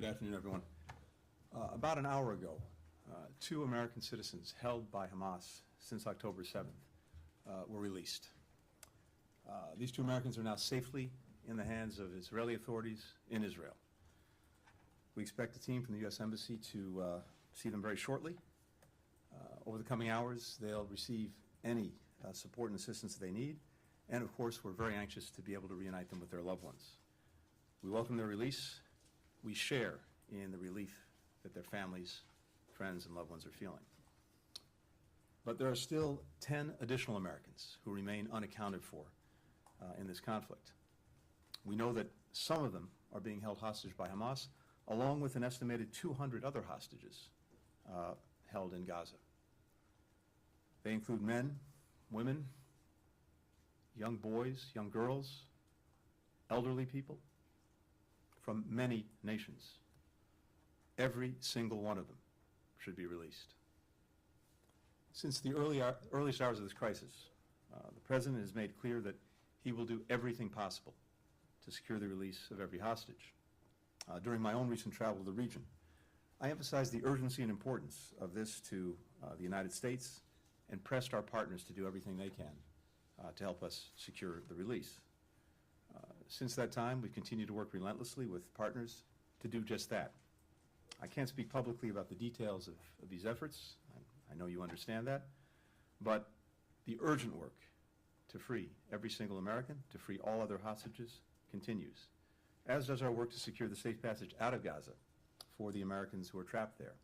Good afternoon, everyone. About an hour ago, two American citizens held by Hamas since October 7th were released. These two Americans are now safely in the hands of Israeli authorities in Israel. We expect a team from the U.S. Embassy to see them very shortly. Over the coming hours, they'll receive any support and assistance they need, and of course, we're very anxious to be able to reunite them with their loved ones. We welcome their release. We share in the relief that their families, friends, and loved ones are feeling. But there are still 10 additional Americans who remain unaccounted for in this conflict. We know that some of them are being held hostage by Hamas, along with an estimated 200 other hostages held in Gaza. They include men, women, young boys, young girls, elderly people from many nations. Every single one of them should be released. Since the earliest hours of this crisis, the President has made clear that he will do everything possible to secure the release of every hostage. During my own recent travel to the region, I emphasized the urgency and importance of this to the United States and pressed our partners to do everything they can to help us secure the release. Since that time, we've continued to work relentlessly with partners to do just that. I can't speak publicly about the details of these efforts. I know you understand that. But the urgent work to free every single American, to free all other hostages, continues, as does our work to secure the safe passage out of Gaza for the Americans who are trapped there.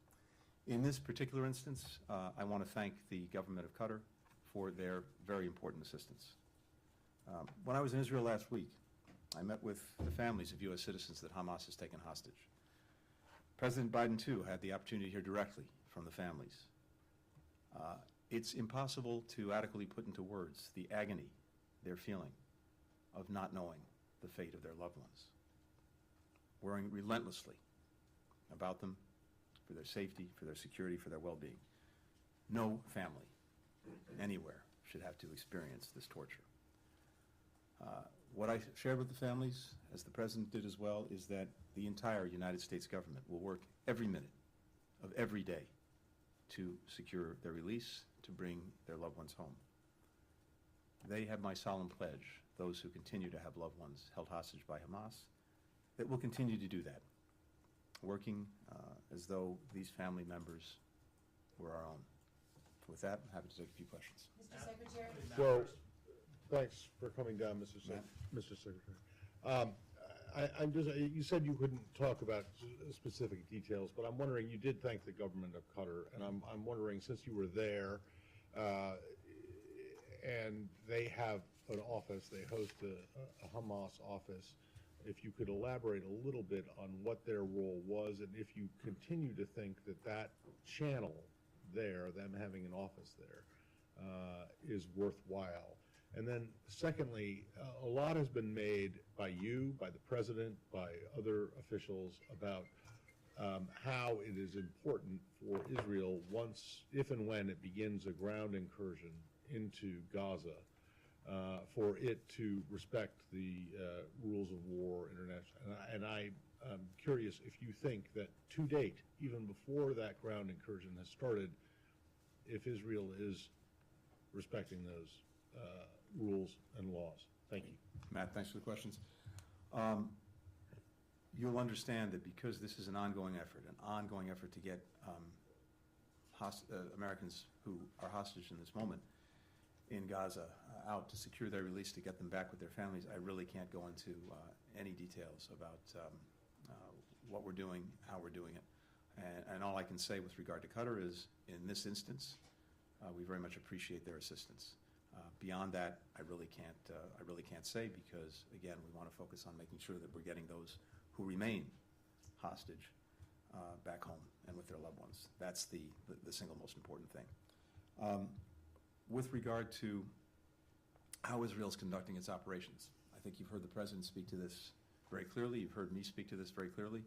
In this particular instance, I want to thank the government of Qatar for their very important assistance. When I was in Israel last week, I met with the families of U.S. citizens that Hamas has taken hostage. President Biden, too, had the opportunity to hear directly from the families. It's impossible to adequately put into words the agony they're feeling of not knowing the fate of their loved ones. Worrying relentlessly about them, for their safety, for their security, for their well-being. No family anywhere should have to experience this torture. What I shared with the families, as the President did as well, is that the entire United States government will work every minute of every day to secure their release, to bring their loved ones home. They have my solemn pledge, those who continue to have loved ones held hostage by Hamas, that we'll continue to do that, working as though these family members were our own. With that, I'm happy to take a few questions. Mr. Secretary? Well, thanks for coming down, Mr. Secretary. You said you couldn't talk about specific details, but I'm wondering, you did thank the government of Qatar, and I'm wondering, since you were there, and they have an office, they host a Hamas office, if you could elaborate a little bit on what their role was, and if you continue to think that that channel there, them having an office there, is worthwhile. And then secondly, a lot has been made by you, by the President, by other officials about how it is important for Israel once, if and when it begins a ground incursion into Gaza, for it to respect the rules of war internationally. And I'm curious if you think that to date, even before that ground incursion has started, if Israel is respecting those rules and laws. Thank you. Matt, thanks for the questions. You'll understand that because this is an ongoing effort to get Americans who are hostage in this moment in Gaza out to secure their release, to get them back with their families. I really can't go into any details about what we're doing, how we're doing it. And all I can say with regard to Qatar is, in this instance, we very much appreciate their assistance. Beyond that, I really can't say, because again, we want to focus on making sure that we're getting those who remain hostage back home and with their loved ones. That's the single most important thing. With regard to how Israel is conducting its operations, I think you've heard the President speak to this very clearly. You've heard me speak to this very clearly.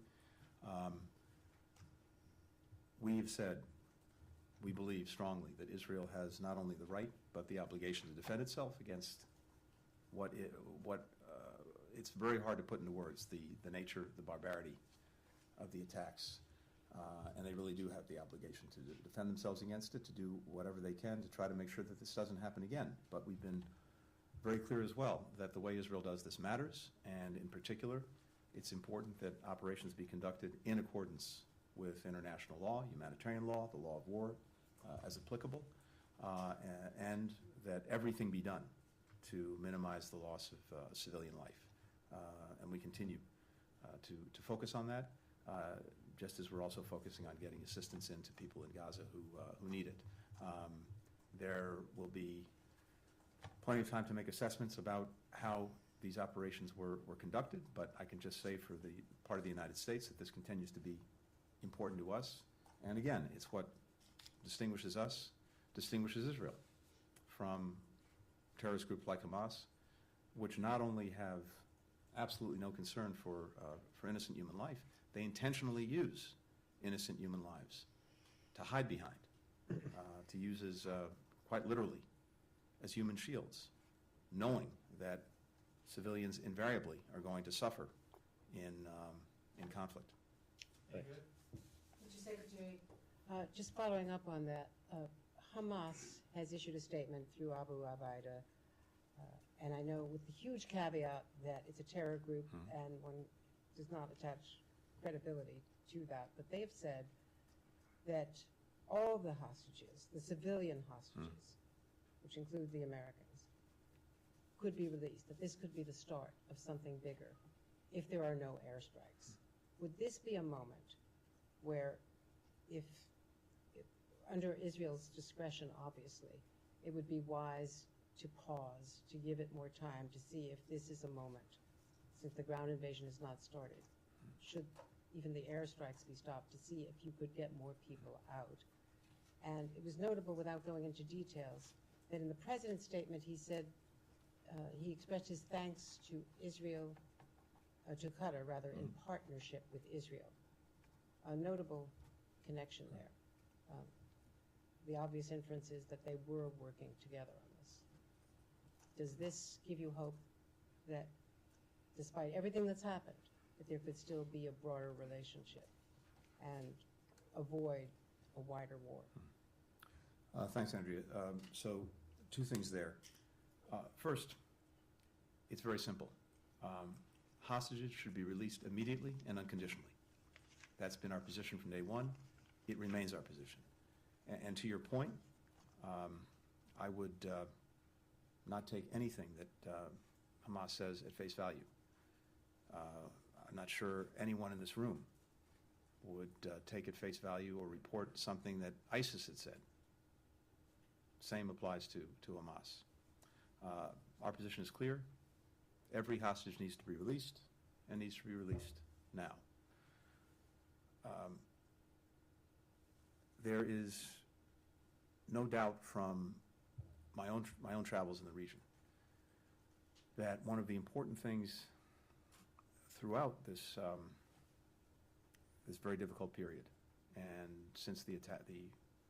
We've said, we believe strongly that Israel has not only the right but the obligation to defend itself against it's very hard to put into words, the nature, the barbarity of the attacks. And they really do have the obligation to defend themselves against it, to do whatever they can to try to make sure that this doesn't happen again. But we've been very clear as well that the way Israel does this matters, and in particular, it's important that operations be conducted in accordance with international law, humanitarian law, the law of war, as applicable, and that everything be done to minimize the loss of civilian life. And we continue to focus on that, just as we're also focusing on getting assistance into people in Gaza who need it. There will be plenty of time to make assessments about how these operations were conducted, but I can just say for the part of the United States that this continues to be important to us. And again, it's what distinguishes us, distinguishes Israel from terrorist groups like Hamas, which not only have absolutely no concern for innocent human life, they intentionally use innocent human lives to hide behind, to use as, quite literally, as human shields, knowing that civilians invariably are going to suffer in conflict. Thanks. Mr. Secretary, just following up on that, Hamas has issued a statement through Abu Abaida, and I know with the huge caveat that it's a terror group and one does not attach credibility to that, but they've said that all the hostages, the civilian hostages, which include the Americans, could be released, that this could be the start of something bigger if there are no airstrikes. Would this be a moment where, if under Israel's discretion, obviously, it would be wise to pause, to give it more time to see if this is a moment, since the ground invasion has not started? Should even the airstrikes be stopped to see if you could get more people out? And it was notable, without going into details, that in the president's statement he said he expressed his thanks to Israel, to Qatar rather, in partnership with Israel. A notable connection there. The obvious inference is that they were working together on this. Does this give you hope that, despite everything that's happened, that there could still be a broader relationship and avoid a wider war? Thanks, Andrea. So, two things there. First, it's very simple. Hostages should be released immediately and unconditionally. That's been our position from day one. It remains our position. And to your point, I would not take anything that Hamas says at face value. I'm not sure anyone in this room would take at face value or report something that ISIS had said. Same applies to Hamas. Our position is clear. Every hostage needs to be released, and needs to be released now. There is no doubt from my own travels in the region that one of the important things throughout this this very difficult period, and since the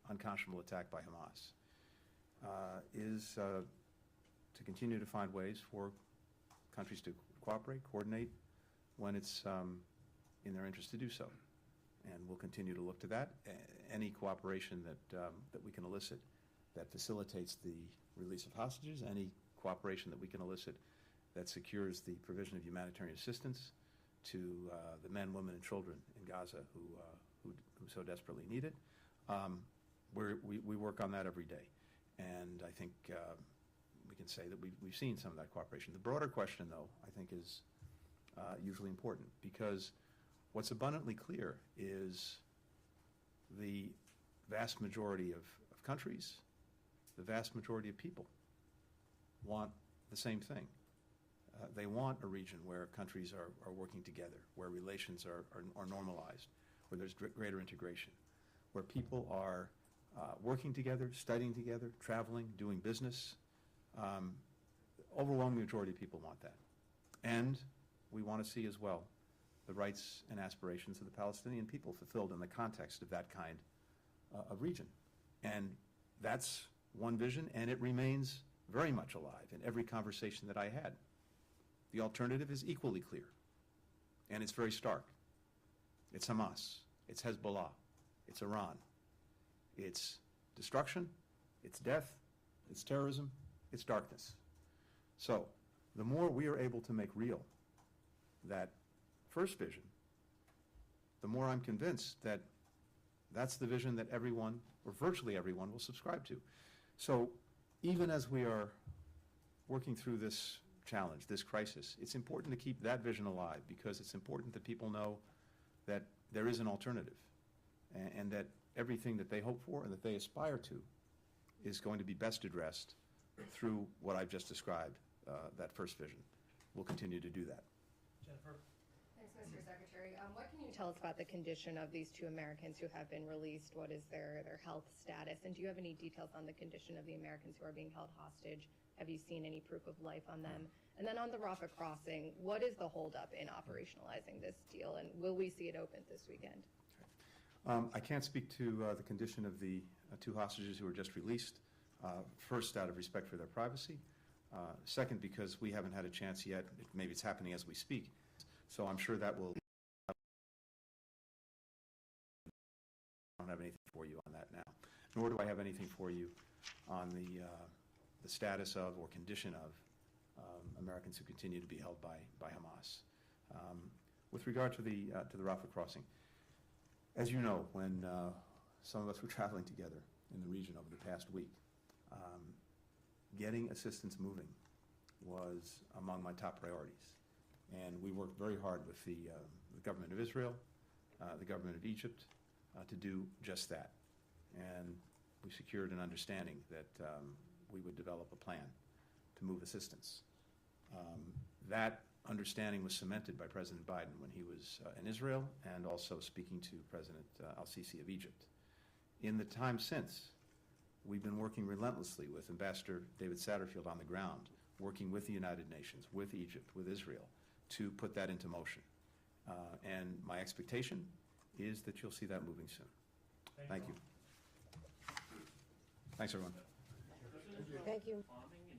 unconscionable attack by Hamas, is to continue to find ways for countries to cooperate, coordinate, when it's in their interest to do so. And we'll continue to look to that. Any cooperation that we can elicit that facilitates the release of hostages, any cooperation that we can elicit that secures the provision of humanitarian assistance to the men, women, and children in Gaza who so desperately need it. We work on that every day. And I think we can say that we've seen some of that cooperation. The broader question, though, I think is usually important, because what's abundantly clear is the vast majority of countries, the vast majority of people want the same thing. They want a region where countries are working together, where relations are normalized, where there's greater integration, where people are working together, studying together, traveling, doing business. Overwhelming majority of people want that. And we want to see as well the rights and aspirations of the Palestinian people fulfilled in the context of that kind of region. And that's one vision, and it remains very much alive in every conversation that I had. The alternative is equally clear, and it's very stark. It's Hamas. It's Hezbollah. It's Iran. It's destruction. It's death. It's terrorism. It's darkness. So the more we are able to make real that first vision, the more I'm convinced that that's the vision that everyone, or virtually everyone, will subscribe to. So even as we are working through this challenge, this crisis, it's important to keep that vision alive, because it's important that people know that there is an alternative, and that everything that they hope for and that they aspire to is going to be best addressed through what I've just described, that first vision. We'll continue to do that. Jennifer? Thanks, Mr. Secretary. What can you tell us about the condition of these 2 Americans who have been released? What is their health status? And do you have any details on the condition of the Americans who are being held hostage? Have you seen any proof of life on them? And then on the Rafah crossing, what is the holdup in operationalizing this deal, and will we see it open this weekend? I can't speak to the condition of the 2 hostages who were just released. First, out of respect for their privacy. Second, because we haven't had a chance yet. Maybe it's happening as we speak. So I'm sure that will. I don't have anything for you on that now. Nor do I have anything for you on the status of or condition of Americans who continue to be held by Hamas. With regard to the Rafah crossing, as you know, when some of us were traveling together in the region over the past week, getting assistance moving was among my top priorities. And we worked very hard with the government of Israel, the government of Egypt, to do just that. And we secured an understanding that we would develop a plan to move assistance. That understanding was cemented by President Biden when he was in Israel, and also speaking to President al-Sisi of Egypt. In the time since, we've been working relentlessly with Ambassador David Satterfield on the ground, working with the United Nations, with Egypt, with Israel, to put that into motion. And my expectation is that you'll see that moving soon. Thank you. Thanks, everyone. Thank you. Bombing